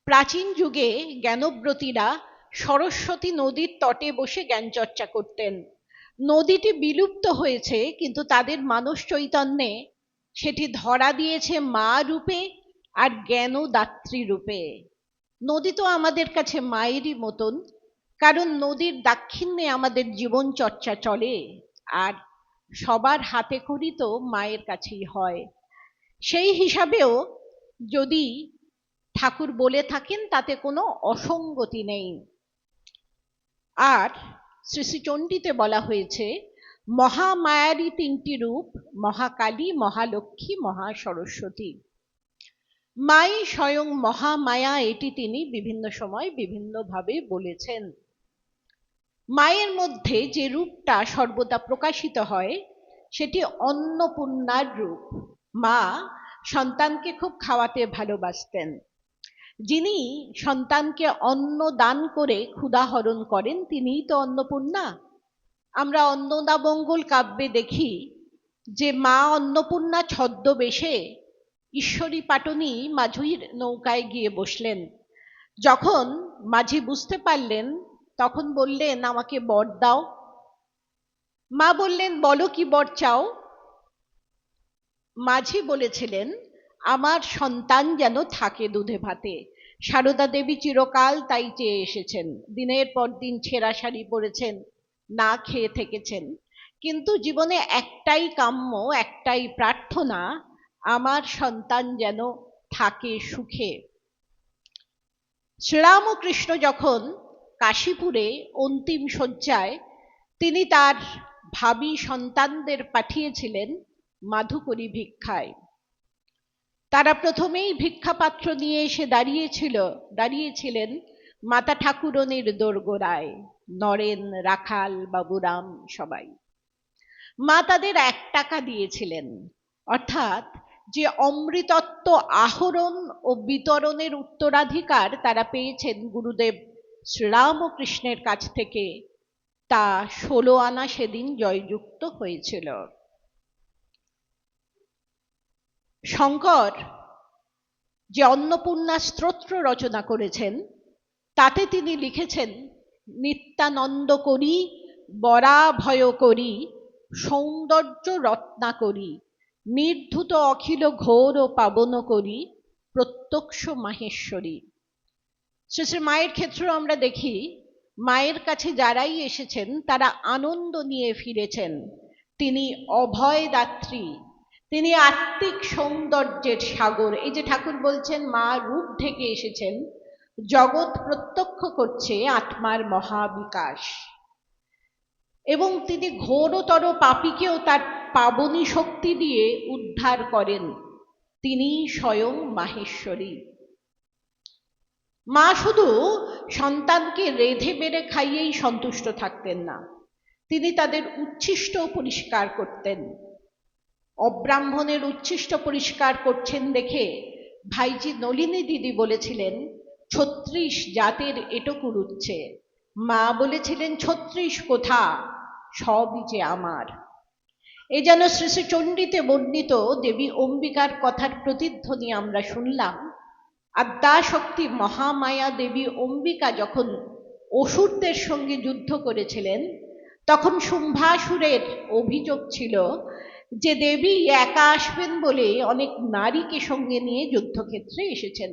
প্রাচীন যুগে জ্ঞানব্রতীরা সরস্বতী নদীর তটে বসে জ্ঞান চর্চা করতেন। নদীটি বিলুপ্ত হয়েছে, কিন্তু তাদের মানস চৈতন্যে সেটি ধরা দিয়েছে মা রূপে আর জ্ঞানদাত্রী রূপে। নদী তো আমাদের কাছে মায়েরই মতন, কারণ নদীর দাক্ষিণ্যে আমাদের জীবন চর্চা চলে, আর সবার হাতে খড়ি তো মায়ের কাছেই হয়। সেই হিসাবেও যদি ঠাকুর বলে থাকেন তাতে কোনো অসঙ্গতি নেই। আর শ্রী শ্রী চণ্ডীতে বলা হয়েছে মহামায়ারই তিনটি রূপ, মহাকালী, মহালক্ষ্মী, মহাসরস্বতী। মাই স্বয়ং মহামায়া, এটি তিনি বিভিন্ন সময় বিভিন্নভাবে বলেছেন। মায়ের মধ্যে যে রূপটা সর্বদা প্রকাশিত হয় সেটি অন্নপূর্ণার রূপ। মা সন্তানকে খুব খাওয়াতে ভালোবাসতেন। যিনি সন্তানকে অন্ন দান করে ক্ষুধাহরণ করেন তিনিই তো অন্নপূর্ণা। আমরা অন্নদামঙ্গল কাব্যে দেখি যে মা অন্নপূর্ণা ছদ্মবেশে ঈশ্বরী পাটনি মাঝির নৌকায় গিয়ে বসলেন। যখন মাঝি বুঝতে পারলেন তখন বললেন, আমাকে বর দাও। মা বললেন, বলো কি বর চাও? মাঝি বলেছিলেন, আমার সন্তান যেন থাকে দুধে ভাতে। সারদা দেবী চিরকাল তাই চেয়ে এসেছেন। দিনের পর দিন ছেঁড়া শাড়ি পরেছেন, না খেয়ে থেকেছেন, কিন্তু জীবনে একটাই কাম্য, একটাই প্রার্থনা, আমার সন্তান যেন থাকে সুখে। শ্রীরামকৃষ্ণ যখন কাশীপুরে অন্তিম শয্যায়, তিনি তার ভাবী সন্তানদের পাঠিয়েছিলেন মাধুকরী ভিক্ষায়। তারা প্রথমেই ভিক্ষাপাত্র নিয়ে এসে দাঁড়িয়েছিলেন মাতা ঠাকুরনীর দোরগোড়ায়, নরেন, রাখাল, বাবুরাম সবাই। মা তাদের 1 টাকা দিয়েছিলেন, অর্থাৎ যে অমৃতত্ব আহরণ ও বিতরণের উত্তরাধিকার তারা পেয়েছেন গুরুদেব শ্রীরামকৃষ্ণের কাছ থেকে, তা 16 আনা সেদিন জয়যুক্ত হয়েছিল। শঙ্কর যে অন্নপূর্ণা স্তোত্র রচনা করেছেন তাতে তিনি লিখেছেন, নিত্যানন্দ করি, বরাভয় করি, সৌন্দর্য রত্না করি, নির্ধুত অখিল ঘোর ও পাবন করি, প্রত্যক্ষ মাহেশ্বরী। শ্রী শ্রী মায়ের ক্ষেত্রেও আমরা দেখি মায়ের কাছে যারাই এসেছেন তারা আনন্দ নিয়ে ফিরেছেন। তিনি অভয়দাত্রী, তিনি আত্মিক সৌন্দর্যের সাগর। এই যে ঠাকুর বলছেন মা রূপ ঢেকে এসেছেন, জগৎ প্রত্যক্ষ করছে আত্মার মহাবিকাশ, এবং তিনি ঘোরতর পাপীকেও তার পাবনী শক্তি দিয়ে উদ্ধার করেন। তিনি স্বয়ং মাহেশ্বরী। মা শুধু সন্তানকে রেঁধে বেড়ে খাইয়েই সন্তুষ্ট থাকতেন না, তিনি তাদের উচ্ছিষ্ট পরিষ্কার করতেন। অব্রাহ্মণের উচ্ছিষ্ট পরিষ্কার করছেন দেখে ভাইজি নলিনী দিদি বলেছিলেন, 36 জাতের এটুকু উঠছে। মা বলেছিলেন, 36 কোথা, সবই যে আমার। এ যেন শ্রী শ্রী চণ্ডীতে বর্ণিত দেবী অম্বিকার কথার প্রতিধ্বনি আমরা শুনলাম। আদ্যাশক্তি মহামায়া দেবী অম্বিকা যখন অসুরদের সঙ্গে যুদ্ধ করেছিলেন, তখন শুম্ভাসুরের অভিযোগ ছিল যে দেবী একা আসবেন বলে অনেক নারীকে সঙ্গে নিয়ে যুদ্ধক্ষেত্রে এসেছেন।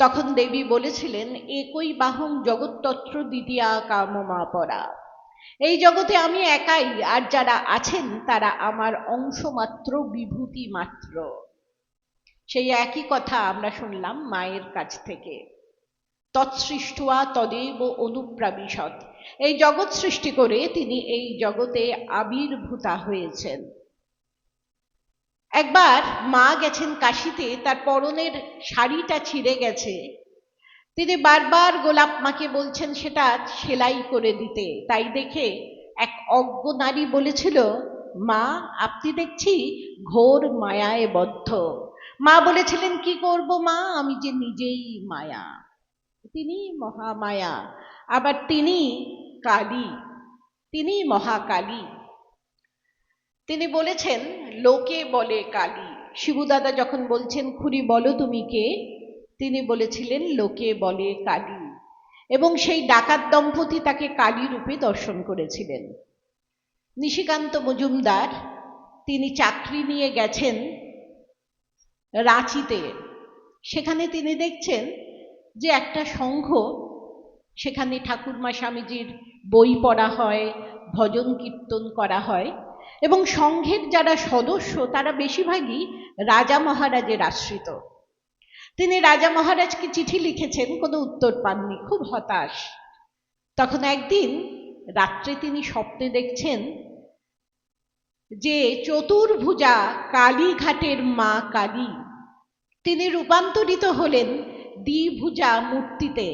তখন দেবী বলেছিলেন, একই বাহং জগত্তত্র দ্বিতীয়া কামমা পরা। এই জগতে আমি একাই, আর যারা আছেন তারা আমার অংশ মাত্র, বিভূতি মাত্র। সেই একই কথা আমরা শুনলাম মায়ের কাছ থেকে। তৎসৃষ্টুয়া তদেব অনুপ্রাবিশৎ। এই জগৎ সৃষ্টি করে তিনি এই জগতে আবির্ভূতা হয়েছেন। একবার মা গেছেন কাশীতে, তার পরনের শাড়িটা ছিঁড়ে গেছে। তিনি বারবার গোলাপ মাকে বলছেন সেটা সেলাই করে দিতে। তাই দেখে এক অজ্ঞ নারী বলেছিল, মা আপনি দেখছি ঘোর মায়ায় বদ্ধ। মা বলেছিলেন, কি করব মা, আমি যে নিজেই মায়া। তিনি মহামায়া, আবার তিনি কালী, তিনি মহাকালী। তিনি বলেছেন, লোকে বলে কালী। শিবুদাদা যখন বলছেন, খুড়ি বলো তুমি কে, তিনি বলেছিলেন লোকে বলে কালী, এবং সেই ডাকাত দম্পতি তাকে কালী রূপে দর্শন করেছিলেন। নিশিকান্ত মজুমদার তিনি চাকরি নিয়ে গেছেন রাঁচিতে। সেখানে তিনি দেখছেন যে একটা সংঘ, সেখানে ঠাকুরমা স্বামীজির বই পড়া হয়, ভজন কীর্তন করা হয়, এবং সংঘের যারা সদস্য তারা বেশিরভাগই রাজা মহারাজের আশ্রিত। তিনি রাজা মহারাজকে চিঠি লিখেছেন, কোনো উত্তর পাননি, খুব হতাশ। তখন একদিন রাত্রে তিনি স্বপ্নে দেখছেন যে চতুর্ভুজা কালীঘাটের মা কালী তিনি রূপান্তরিত হলেন দ্বিভুজা মূর্তিতে।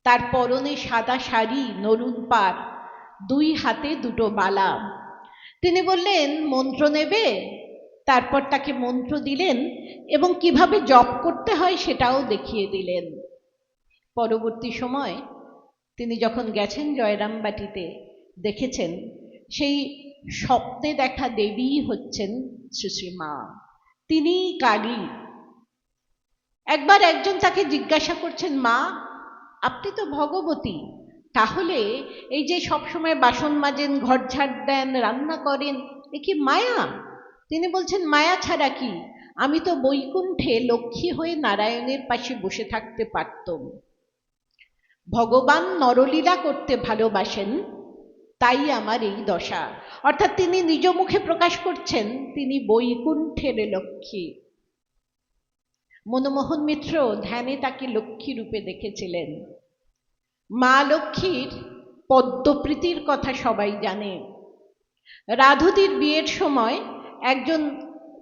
তার পরনে সাদা শাড়ি, নরুন পার, দুই হাতে দুটো বালা। তিনি বললেন মন্ত্র নেবে? তারপর তাকে মন্ত্র দিলেন এবং কিভাবে জপ করতে হয় সেটাও দেখিয়ে দিলেন। পরবর্তী সময় তিনি যখন গেছেন জয়রামবাটিতে, দেখেছেন সেই স্বপ্নে দেখা দেবী হচ্ছেন শ্রী শ্রী মা, তিনিই কালী। একবার একজন তাকে জিজ্ঞাসা করছেন, মা আপনি তো ভগবতী, তাহলে এই যে সবসময় বাসন মাজেন, ঘর ঝাড় দেন, রান্না করেন, এ কি মায়া? তিনি বলছেন মায়া ছাড়া কি, আমি তো বৈকুণ্ঠে লক্ষ্মী হয়ে নারায়ণের পাশে বসে থাকতে পারতাম। ভগবান নরলীলা করতে ভালোবাসেন, তাই আমার এই দশা। অর্থাৎ তিনি নিজ মুখে প্রকাশ করছেন তিনি বৈকুণ্ঠের লক্ষ্মী। মনমোহন মিত্র ধ্যানে তাকে লক্ষ্মী রূপে দেখেছিলেন। মা লক্ষ্মীর পদ্মপ্রীতির কথা সবাই জানে। রাধুতির বিয়ের সময় একজন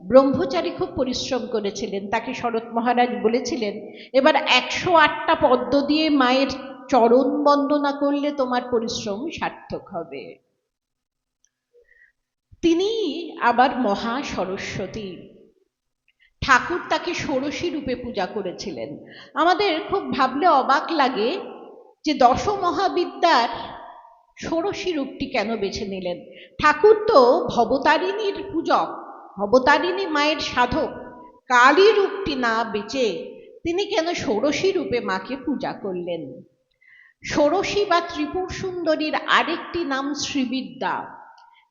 ব্রহ্মচারী খুব পরিশ্রম করেছিলেন, তাকে শরৎ মহারাজ বলেছিলেন এবার 108টা পদ্ম দিয়ে মায়ের চরণ বন্দনা করলে তোমার পরিশ্রম সার্থক হবে। তিনি আবার মহা সরস্বতী। ঠাকুর তাকে ষোড়শী রূপে পূজা করেছিলেন। আমাদের খুব ভাবলে অবাক লাগে যে দশ মহাবিদ্যার ষোড়শী রূপটি কেন বেছে নিলেন। ঠাকুর তো ভবতারিণীর পূজক, ভবতারিণী মায়ের সাধক। কালী রূপটি না বেচে তিনি কেন ষোড়শী রূপে মাকে পূজা করলেন? ষোড়শী বা ত্রিপুর সুন্দরীর আরেকটি নাম শ্রীবিদ্যা,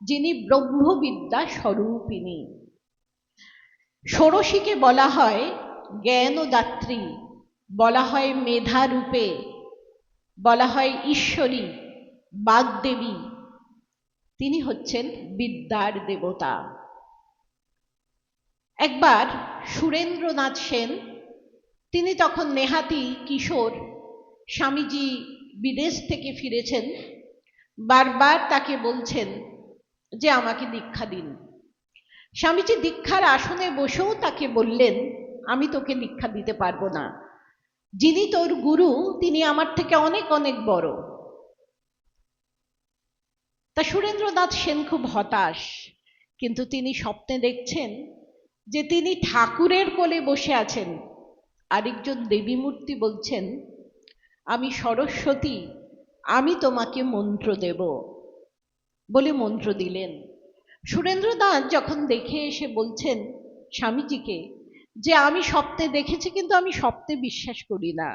যিনি ব্রহ্মবিদ্যা স্বরূপিণী। ষোড়শীকে বলা হয় জ্ঞানদাত্রী, বলা হয় মেধা রূপে, বলা হয় ঈশ্বরী, বাগদেবী। তিনি হচ্ছেন বিদ্যার দেবতা। একবার সুরেন্দ্রনাথ সেন, তিনি তখন নেহাতি কিশোর, স্বামীজি বিদেশ থেকে ফিরেছেন, বারবার তাকে বলছেন যে আমাকে দীক্ষা দিন। স্বামীজি দীক্ষার আসনে বসেও তাকে বললেন আমি তোকে দীক্ষা দিতে পারবো না, যিনি তোর গুরু তিনি আমার থেকে অনেক অনেক বড়। তা সুরেন্দ্রনাথ সেন খুব হতাশ, কিন্তু তিনি স্বপ্নে দেখছেন যে তিনি ঠাকুরের কোলে বসে আছেন, আরেকজন দেবী মূর্তি বলছেন আমি সরস্বতী, আমি তোমাকে মন্ত্র দেব, বলে মন্ত্র দিলেন। সুরেন্দ্রনাথ যখন দেখে এসে বলছেন স্বামীজিকে যে আমি স্বপ্নে দেখেছি কিন্তু আমি স্বপ্নে বিশ্বাস করি না,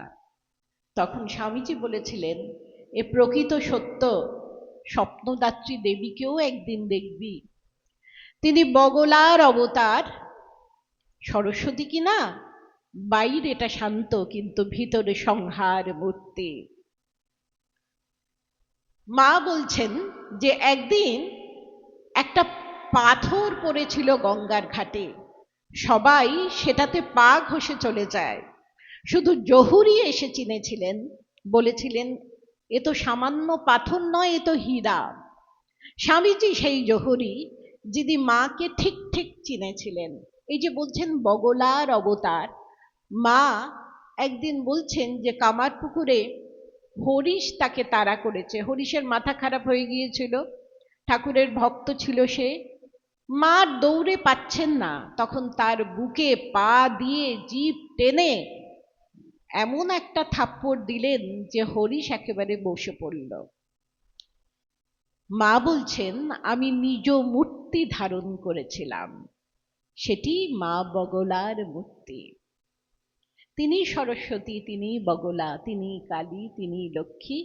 তখন স্বামীজি বলেছিলেন এ প্রকৃত সত্য, স্বপ্নদাত্রী দেবীকেও একদিন দেখবি। তিনি বগলার অবতার, সরস্বতী কিনা বাইরেটা শান্ত কিন্তু ভিতরে সংহার মূর্তি। মা বলছেন যে একদিন একটা পাথর পড়েছিল গঙ্গার ঘাটে, সবাই সেটাতে পা ঘষে চলে যায়, শুধু জহুরি এসে চিনেছিলেন, বলেছিলেন এ তো সামান্য পাথর নয়, এ তো হীরা। স্বামীজি সেই জহুরি, যিনি মাকে ঠিক ঠিক চিনেছিলেন। এই যে বলছেন বগলার অবতার, মা একদিন বলছেন যে কামারপুকুরে হরিশ তাকে তাড়া করেছে, হরিশের মাথা খারাপ হয়ে গিয়েছিল, ঠাকুরের ভক্ত ছিল সে, মা দৌড়ে পাচ্ছেন না, তখন তার বুকে পা দিয়ে জিভ টেনে এমন একটা থাপ্পড় দিলেন যে হরিশ একেবারে বসে পড়ল। মা বলছেন আমি নিজ মূর্তি ধারণ করেছিলাম, সেটি মা বগলার মূর্তি। তিনি সরস্বতী, তিনি বগলা, তিনি কালী, তিনি লক্ষ্মী,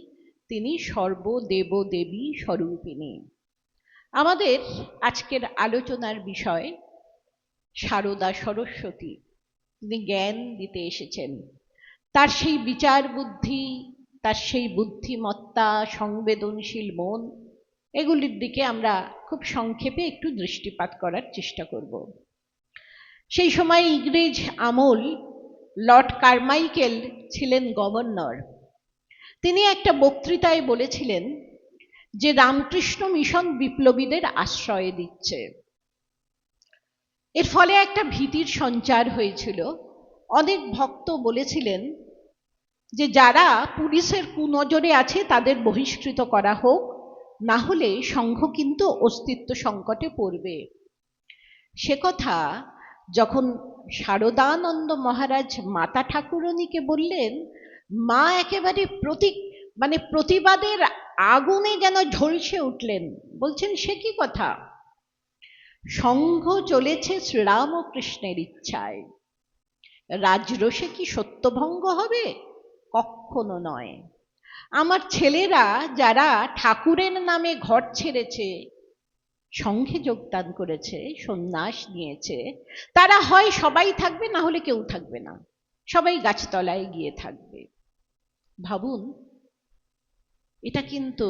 তিনি সর্বদেব দেবী স্বরূপিণী। আমাদের আজকের আলোচনার বিষয় সারদা সরস্বতী। তিনি জ্ঞান দিতে এসেছেন। তার সেই বিচার বুদ্ধি, তার সেই বুদ্ধিমত্তা, সংবেদনশীল মন, এগুলির দিকে আমরা খুব সংক্ষেপে একটু দৃষ্টিপাত করার চেষ্টা করব। সেই সময় ইংরেজ আমল, লর্ড কারমাইকেল ছিলেন গভর্নর। তিনি একটা বক্তৃতায় বলেছিলেন যে রামকৃষ্ণ মিশন বিপ্লবীদের আশ্রয় দিচ্ছে। এর ফলে একটা ভীতির সঞ্চার হয়েছিল। অনেক ভক্ত বলেছিলেন যে যারা পুলিশের কুনজরে আছে তাদের বহিষ্কৃত করা হোক, না হলে সংঘ কিন্তু অস্তিত্ব সংকটে পড়বে। সে কথা যখন শারদানন্দ মহারাজ মাতা ঠাকুরণীকে বললেন, মা একেবারে প্রতিবাদের আগুনে যেন ঝলসে উঠলেন। বলছেন, সে কি কথা? সংঘ চলেছে শ্রীরাম ও কৃষ্ণের ইচ্ছায়, রাজরোষে কি সত্যভঙ্গ হবে? কখনো নয়। আমার ছেলেরা যারা ঠাকুরের নামে ঘর ছেড়েছে, সংঘে যোগদান করেছে, সন্ন্যাস নিয়েছে, তারা হয় সবাই থাকবে, না হলে কেউ থাকবে না, সবাই গাছতলায় গিয়ে থাকবে। ভাবুন, এটা কিন্তু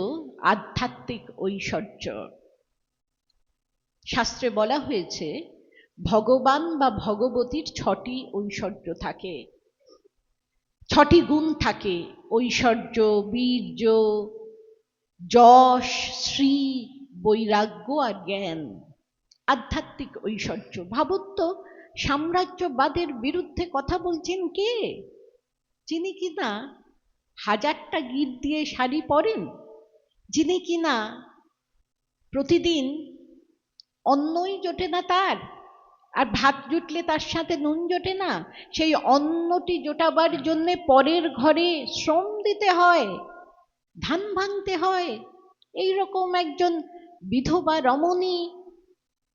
আধ্যাত্মিক ঐশ্বর্য। শাস্ত্রে বলা হয়েছে ভগবান বা ভগবতীর 6টি ঐশ্বর্য থাকে, 6টি গুণ থাকে: ঐশ্বর্য, বীর্য, যশ, শ্রী, বৈরাগ্য আর জ্ঞান। আধ্যাত্মিক ঐশ্বর্য। ভাবুন তো, সাম্রাজ্যবাদের বিরুদ্ধে কথা বলছেন কে? যিনি কিনা 1000টা গিট দিয়ে শাড়ি পরেন, যিনি কিনা প্রতিদিন অন্নই জোটে না তার, আর ভাত জুটলে তার সাথে নুন জোটে না, সেই অন্নটি জোটাবার জন্যে পরের ঘরে শ্রম দিতে হয়, ধান ভাঙতে হয়। এইরকম একজন বিধবা রমণী,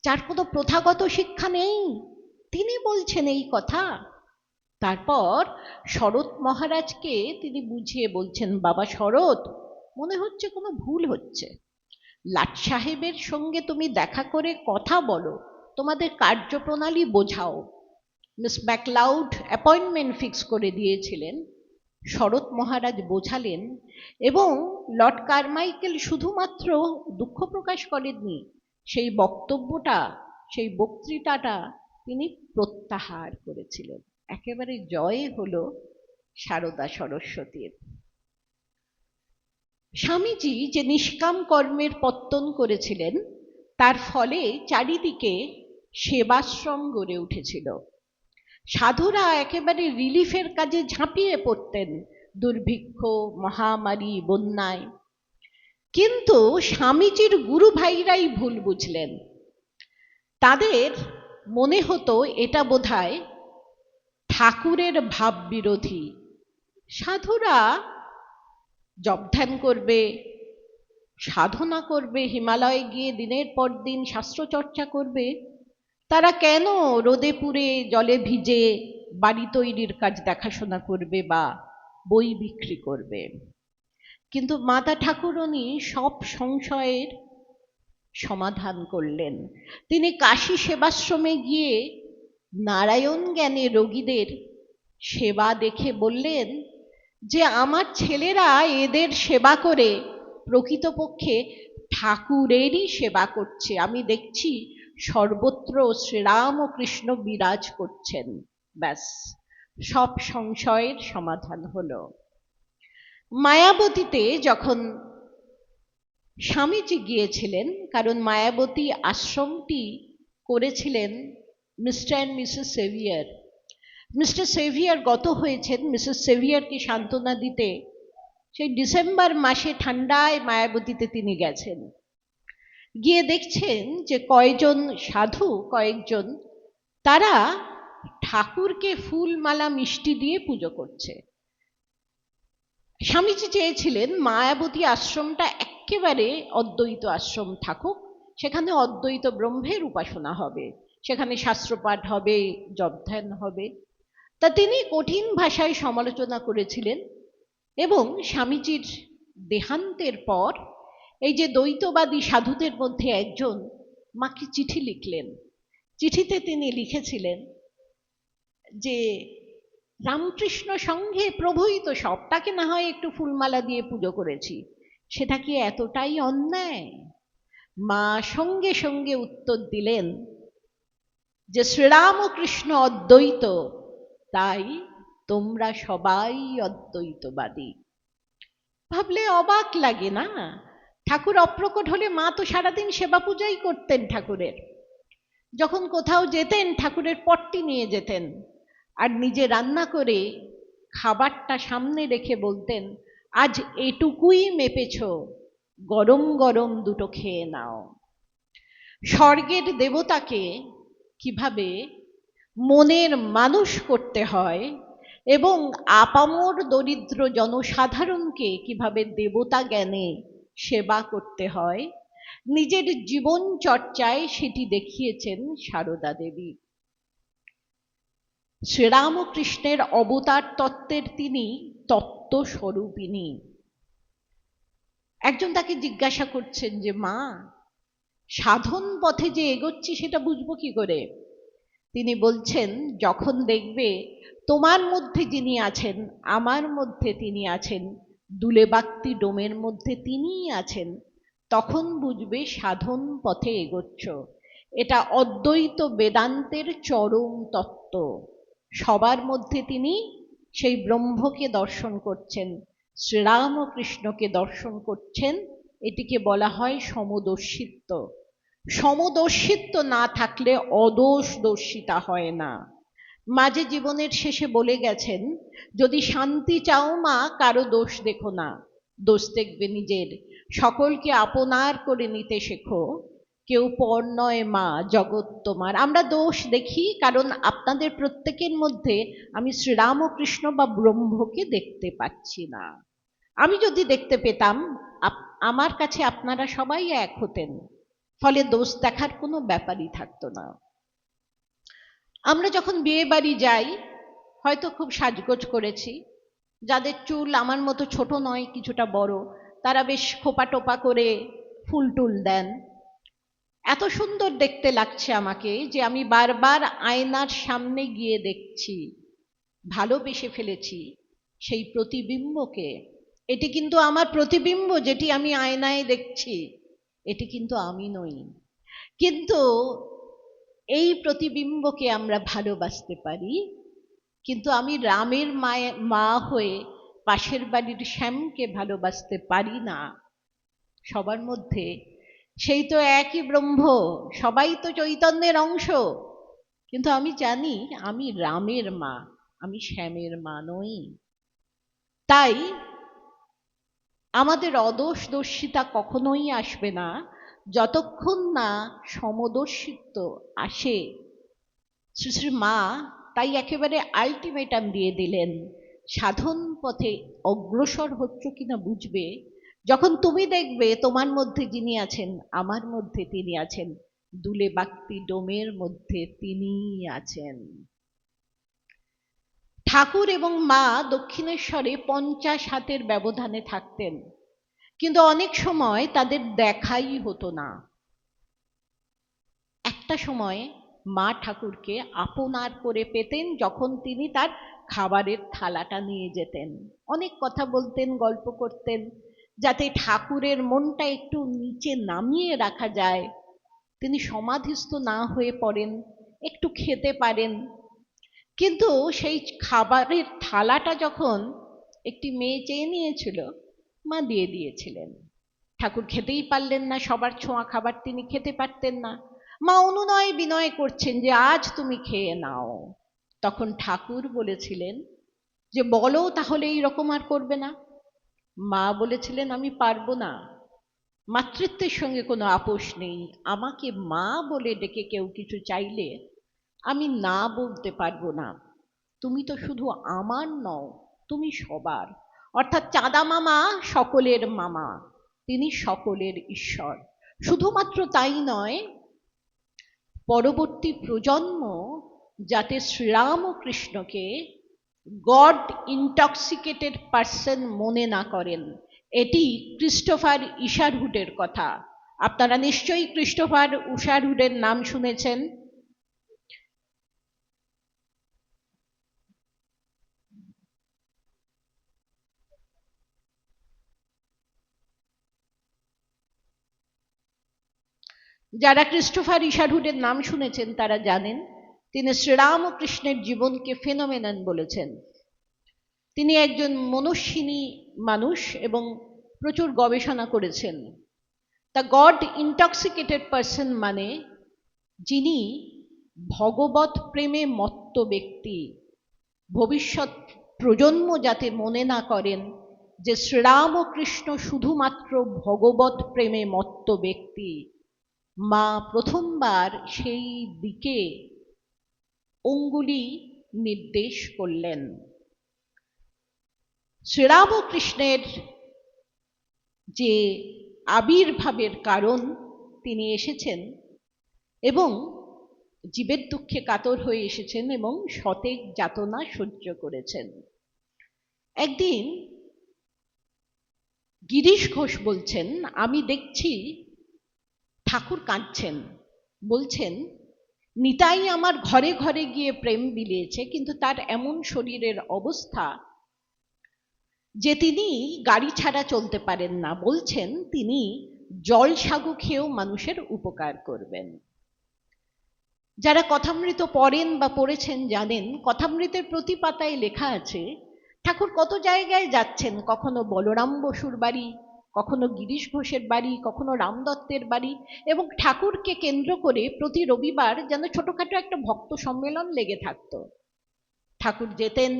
যার কোনো প্রথাগত শিক্ষা নেই, তিনি বলছেন এই কথা। তারপর শরৎ মহারাজকে তিনি বুঝিয়ে বলছেন, বাবা শরৎ, মনে হচ্ছে কোনো ভুল হচ্ছে। লাট সাহেবের সঙ্গে তুমি দেখা করে কথা বলো, তোমাদের কার্যপ্রণালী বোঝাও। মিস ম্যাকলাউড অ্যাপয়েন্টমেন্ট ফিক্স করে দিয়েছিলেন। শরৎ মহারাজ বোঝালেন, এবং লর্ড কারমাইকেল শুধুমাত্র দুঃখ প্রকাশ করেননি, সেই বক্তব্যটা, সেই বক্তৃতাটা তিনি প্রত্যাহার করেছিলেন। একেবারে জয় হলো সারদা সরস্বতীর। স্বামীজি যে নিষ্কাম কর্মের পত্তন করেছিলেন, তার ফলে চারিদিকে সেবাশ্রম গড়ে উঠেছিল। সাধুরা একেবারে রিলিফের কাজে ঝাঁপিয়ে পড়তেন, দুর্ভিক্ষ, মহামারী, বন্যায়। কিন্তু স্বামীজির গুরু ভাইরাই ভুল বুঝলেন। তাদের মনে হতো এটা বোধহয় ঠাকুরের ভাব বিরোধী। সাধুরা জপ ধ্যান করবে, সাধনা করবে, হিমালয়ে গিয়ে দিনের পর দিন শাস্ত্র চর্চা করবে, তারা কেন রোদে পুড়ে জলে ভিজে বাড়ি তৈরির কাজ দেখাশোনা করবে বা বই বিক্রি করবে? কিন্তু মাতা ঠাকুরণী সব সংশয়ের সমাধান করলেন। তিনি কাশী সেবাশ্রমে গিয়ে নারায়ণ জ্ঞানে রোগীদের সেবা দেখে বললেন যে আমার ছেলেরা এদের সেবা করে প্রকৃতপক্ষে ঠাকুরেরই সেবা করছে। আমি দেখছি সর্বত্র শ্রীরাম ও কৃষ্ণ বিরাজ করছেন। ব্যাস, সব সংশয়ের সমাধান হলো। মায়াবতীতে যখন স্বামীজি গিয়েছিলেন, কারণ মায়াবতী আশ্রমটি করেছিলেন Mr and Mrs Sevier. Mr Sevier গত হয়েছেন। মিসেস সেভিয়ারকে সান্ত্বনা দিতে সেই ডিসেম্বর মাসে ঠান্ডায় মায়াবতীতে তিনি গেছেন। গিয়ে দেখছেন যে কয়েকজন সাধু, কয়েকজন, তারা ঠাকুরকে ফুল, মালা, মিষ্টি দিয়ে পুজো করছে। স্বামীজি চেয়েছিলেন মায়াবতী আশ্রমটা একেবারে অদ্বৈত আশ্রম থাকুক, সেখানে অদ্বৈত ব্রহ্মের উপাসনা হবে, সেখানে শাস্ত্রপাঠ হবে, জপ ধ্যান হবে। তা তিনি কঠিন ভাষায় সমালোচনা করেছিলেন এবং স্বামীজির দেহান্তের পর এই যে দ্বৈতবাদী সাধুদের মধ্যে একজন মাকে চিঠি লিখলেন। চিঠিতে তিনি লিখেছিলেন যে রামকৃষ্ণ সঙ্ঘে প্রভুই তো সব, তাকে না হয় একটু ফুলমালা দিয়ে পুজো করেছি, সেটা কি এতটাই অন্যায়? মা সঙ্গে সঙ্গে উত্তর দিলেন যে শ্রীরামকৃষ্ণ অদ্বৈত, তাই তোমরা সবাই অদ্বৈতবাদী। ভাবলে অবাক লাগে না? ঠাকুর অপ্রকট হলে মা তো সারাদিন সেবা পূজাই করতেন ঠাকুরের। যখন কোথাও যেতেন ঠাকুরের পট্টি নিয়ে যেতেন, আর নিজে রান্না করে খাবারটা সামনে রেখে বলতেন, আজ এটুকুই মেপেছ, গরম গরম দুটো খেয়ে নাও। স্বর্গের দেবতাকে কিভাবে মনের মানুষ করতে হয় এবং আপামর দরিদ্র জনসাধারণকে কিভাবে দেবতা জ্ঞানে সেবা করতে হয়, নিজের জীবন চর্চায় সেটি দেখিয়েছেন সারদা দেবী। শ্রীরামকৃষ্ণের অবতার তত্ত্বের তিনি তত্ত্বস্বরূপিণী। একজন তাকে জিজ্ঞাসা করছেন যে মা, সাধন পথে যে এগোচ্ছি সেটা বুঝবো কি করে? তিনি বলছেন, যখন দেখবে তোমার মধ্যে যিনি আছেন, আমার মধ্যে তিনি আছেন, দুলেবাক্তি ডোমের মধ্যে তিনিই আছেন, তখন বুঝবে সাধন পথে এগোচ্ছ। এটা অদ্বৈত বেদান্তের চরম তত্ত্ব। সবার মধ্যে তিনি সেই ব্রহ্মকে দর্শন করছেন, শ্রীরামকৃষ্ণকে দর্শন করছেন। এটিকে বলা হয় সমদর্শিত্ব। সমদর্শিত্ব না থাকলে অদোষ দর্শিতা হয় না। মাঝে জীবনের শেষে বলে গেছেন, যদি শান্তি চাও মা, কারো দোষ দেখো না, দোষ দেখবে নিজের। সকলকে আপনার করে নিতে শেখো, কেউ পর নয় মা, জগৎ তোমার। আমরা দোষ দেখি কারণ আপনাদের প্রত্যেকের মধ্যে আমি শ্রীরামকৃষ্ণ বা ব্রহ্মকে দেখতে পাচ্ছি না। আমি যদি দেখতে পেতাম, আমার কাছে আপনারা সবাই এক হতেন, ফলে দোষ দেখার কোনো ব্যাপারই থাকতো না। আমরা যখন বিয়ে বাড়ি যাই, হয়তো খুব সাজগোজ করেছি, যাদের চুল আমার মতো ছোট নয়, কিছুটা বড়, তারা বেশ খোপা টোপা করে ফুল টুল দেন। এত সুন্দর দেখতে লাগছে আমাকে যে আমি বারবার আয়নার সামনে গিয়ে দেখছি, ভালোবেসে ফেলেছি সেই প্রতিবিম্বকে। এটি কিন্তু আমার প্রতিবিম্ব, যেটি আমি আয়নায় দেখছি, এটি কিন্তু আমি নই। কিন্তু এই প্রতিবিম্বকে আমরা ভালোবাসতে পারি, কিন্তু আমি রামের মা হয়ে পাশের বাড়ির শ্যামকে ভালোবাসতে পারি না। সবার মধ্যে সেই তো একই ব্রহ্ম, সবাই তো চৈতন্যের অংশ, কিন্তু আমি জানি আমি রামের মা, আমি শ্যামের মা নই। তাই আমাদের অদোষদর্শিতা কখনোই আসবে না যতক্ষণ না সমদর্শিত্ব আসে। শ্রী শ্রী মা তাই একেবারে আলটিমেটাম দিয়ে দিলেন, সাধন পথে অগ্রসর হচ্ছ কিনা বুঝবে যখন তুমি দেখবে তোমার মধ্যে যিনি আছেন, আমার মধ্যে তিনি আছেন, দুলেবাক্তি ডোমের মধ্যে তিনিই আছেন। ঠাকুর এবং মা দক্ষিণেশ্বরে 50 হাতের ব্যবধানে থাকতেন, কিন্তু অনেক সময় তাদের দেখাই হতো না। একটা সময় মা ঠাকুরকে আপনার করে পেতেন যখন তিনি তার খাবারের থালাটা নিয়ে যেতেন। অনেক কথা বলতেন, গল্প করতেন, যাতে ঠাকুরের মনটা একটু নিচে নামিয়ে রাখা যায়, তিনি সমাধিস্থ না হয়ে পড়েন, একটু খেতে পারেন। কিন্তু সেই খাবারের থালাটা যখন একটি মেয়ে চেয়ে নিয়েছিল, মা দিয়ে দিয়েছিলেন। ঠাকুর খেতেই পারলেন না, সবার ছোঁয়া খাবার তিনি খেতে পারতেন না। মা অনুনয় বিনয় করছেন যে আজ তুমি খেয়ে নাও। তখন ঠাকুর বলেছিলেন যে বলো তাহলে এইরকম আর করবে না। মা বলেছিলেন আমি পারবো না, মাতৃত্বের সঙ্গে কোনো আপোষ নেই, আমাকে মা বলে ডেকে কেউ কিছু চাইলে আমি না বলতে পারবো না। তুমি তো শুধু আমার নও, তুমি সবার, অর্থাৎ চাঁদা মামা সকলের মামা, তিনি সকলের ঈশ্বর। শুধুমাত্র তাই নয়, পরবর্তী প্রজন্ম যাতে শ্রীরামকৃষ্ণকে গড ইনটক্সিকেটেড পার্সন মনে না করেন। এটি ক্রিস্টোফার ইশারহুডের কথা। আপনারা নিশ্চয়ই ক্রিস্টোফার ইশারহুডের নাম শুনেছেন। যারা ক্রিস্টোফার ইশারহুডের নাম শুনেছেন তারা জানেন তিনি শ্রীরামকৃষ্ণের জীবনকে ফেনোমেনন বলেছেন। তিনি একজন মনস্বিনী মানুষ এবং প্রচুর গবেষণা করেছেন। দ্য গড ইনটক্সিকেটেড পার্সন মানে যিনি ভগবত প্রেমে মত্ত ব্যক্তি। ভবিষ্যৎ প্রজন্ম যাতে মনে না করেন যে শ্রীরামকৃষ্ণ শুধুমাত্র ভগবত প্রেমে মত্ত ব্যক্তি, মা প্রথমবার সেই দিকে অঙ্গুলি নির্দেশ করলেন। শ্রীরামকৃষ্ণের যে আবির্ভাবের কারণ, তিনি এসেছেন এবং জীবের দুঃখে কাতর হয়ে এসেছেন এবং শতেক যাতনা সহ্য করেছেন। একদিন গিরিশ ঘোষ বলছেন, আমি দেখছি ঠাকুর কাঁদছেন। বলছেন, নিতাই আমার ঘরে ঘরে গিয়ে প্রেম বিলিয়েছে, কিন্তু তার এমন শরীরের অবস্থা যে তিনি গাড়ি ছাড়া চলতে পারেন না। বলছেন তিনি জল সাগু খেয়েও মানুষের উপকার করবেন। যারা কথামৃত পড়েন বা পড়েছেন জানেন, কথামৃতের প্রতি পাতায় লেখা আছে ঠাকুর কত জায়গায় যাচ্ছেন, কখনো বলরাম বসুর বাড়ি, কখনো গিরিশ ঘোষের বাড়ি, কখনো রামদত্তের বাড়ি, এবং ঠাকুরকে কেন্দ্র করে প্রতি রবিবার যেন ছোটখাটো একটা ভক্ত সম্মেলন লেগে থাকতো। ঠাকুর যেতেন,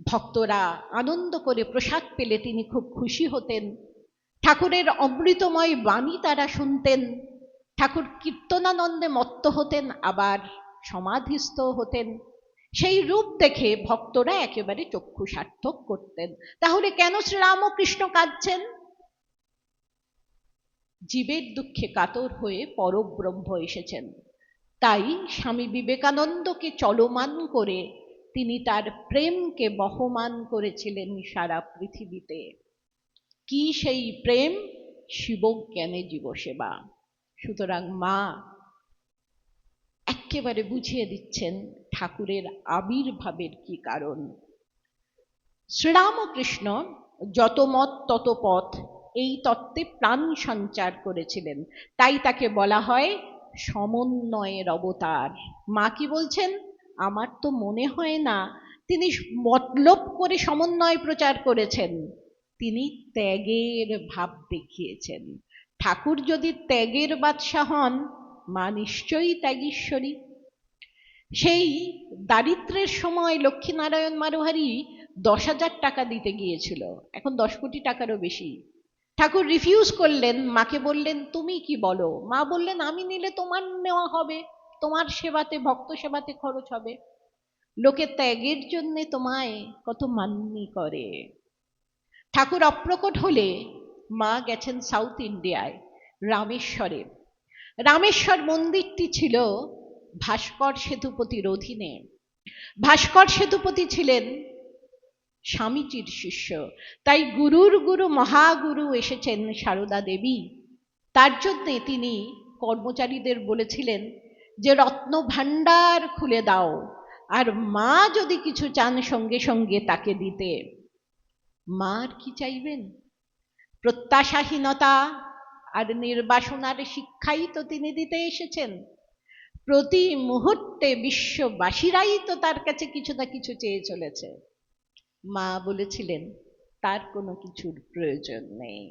ভক্তরা আনন্দ করে প্রসাদ পেলে তিনি খুব খুশি হতেন। ঠাকুরের অমৃতময় বাণী তারা শুনতেন। ঠাকুর কীর্তনানন্দে মত্ত হতেন, আবার সমাধিস্থ হতেন। সেই রূপ দেখে ভক্তরা একেবারে চক্ষু সার্থক করতেন। তাহলে কেন শ্রীরামকৃষ্ণ কাঁদছেন? জীবের দুঃখে কাতর হয়ে পরব্রহ্ম এসেছেন। তাই স্বামী বিবেকানন্দকে চলমান করে তিনি তার প্রেমকে বহমান করেছিলেন সারা পৃথিবীতে। কি সেই প্রেম? শিবজ্ঞানে জীবসেবা। সুতরাং মা একেবারে বুঝিয়ে দিচ্ছেন ঠাকুরের আবির্ভাবের কি কারণ। শ্রীরামকৃষ্ণ যত মত তত পথ এই তত্ত্বে প্রাণ সঞ্চার করেছিলেন, তাই তাকে বলা হয় সমন্বয়ের অবতার। মা কি বলছেন? আমার তো মনে হয় না তিনি মতলব করে সমন্বয় প্রচার করেছেন, তিনি ত্যাগের ভাব দেখিয়েছেন। ঠাকুর যদি ত্যাগের বাদশা হন, মা নিশ্চয়ই ত্যাগীশ্বরী। সেই দারিদ্রের সময় লক্ষ্মীনারায়ণ মারোহারি 10,000 টাকা দিতে গিয়েছিল, এখন 10 কোটি টাকারও বেশি। ঠাকুর রিফিউজ করলেন, মাকে বললেন তুমি কি বলো? মা বললেন আমি নিলে তোমার নেওয়া হবে, তোমার সেবাতে, ভক্ত সেবাতে খরচ হবে। লোকে ত্যাগের জন্যে তোমায় কত মান্যি করে। ঠাকুর অপ্রকট হলে মা গেছেন সাউথ ইন্ডিয়ায়, রামেশ্বরে। রামেশ্বর মন্দিরটি ছিল ভাস্কর সেতুপতির অধীনে। ভাস্কর সেতুপতি ছিলেন স্বামীজির শিষ্য, তাই গুরুর গুরু মহাগুরু এসেছেন সারদা দেবী। তার জন্যে তিনি কর্মচারীদের বলেছিলেন যে রত্ন ভাণ্ডার খুলে দাও, আর মা যদি কিছু চান সঙ্গে সঙ্গে তাকে দিতে। মার কি চাইবেন? প্রত্যাশাহীনতা আর নির্বাসনার শিক্ষাই তো তিনি দিতে এসেছেন। প্রতি মুহূর্তে বিশ্ববাসীরাই তো তার কাছে কিছু না কিছু চেয়ে চলেছে। মা বলেছিলেন তার কোনো কিছুর প্রয়োজন নেই।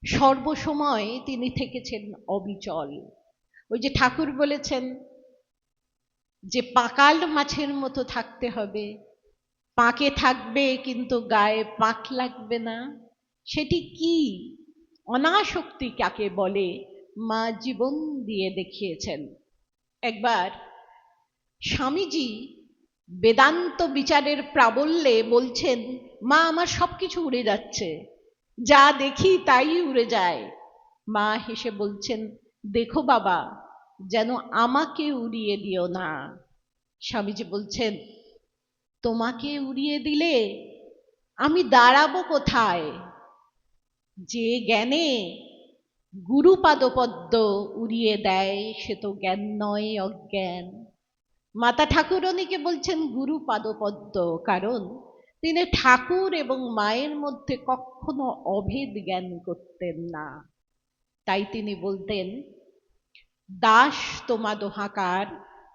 সর্বসময় তিনি থেকেছেন অবিচল। ওই যে ঠাকুর বলেছেন যে পাকাল মাছের মতো থাকতে হবে, পাকে থাকবে কিন্তু গায়ে পাক লাগবে না। সেটি কি? অনাসক্তি কাকে বলে মা জীবন দিয়ে দেখিয়েছেন। একবার স্বামীজি বেদান্ত বিচারের প্রাবল্যে বলছেন, মা আমার সবকিছু উড়ে যাচ্ছে, যা দেখি তাই উড়ে যায়। মা হেসে বলছেন, দেখো বাবা, যেন আমাকে উড়িয়ে দিও না। স্বামীজি বলছেন, তোমাকে উড়িয়ে দিলে আমি দাঁড়াবো কোথায়? যে জ্ঞানে গুরুপাদপদ্ম উড়িয়ে দেয় সে তো জ্ঞান নয়, অজ্ঞান। মাতা ঠাকুরানীকে বলছেন গুরুপাদপদ্ম, কারণ তিনি ঠাকুর এবং মায়ের মধ্যে কখনো অভেদ জ্ঞান করতেন না। তাই তিনি বলতেন, দাস তোমা দোহাকার,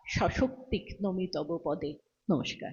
সশক্তিক নমি তব পদে। নমস্কার।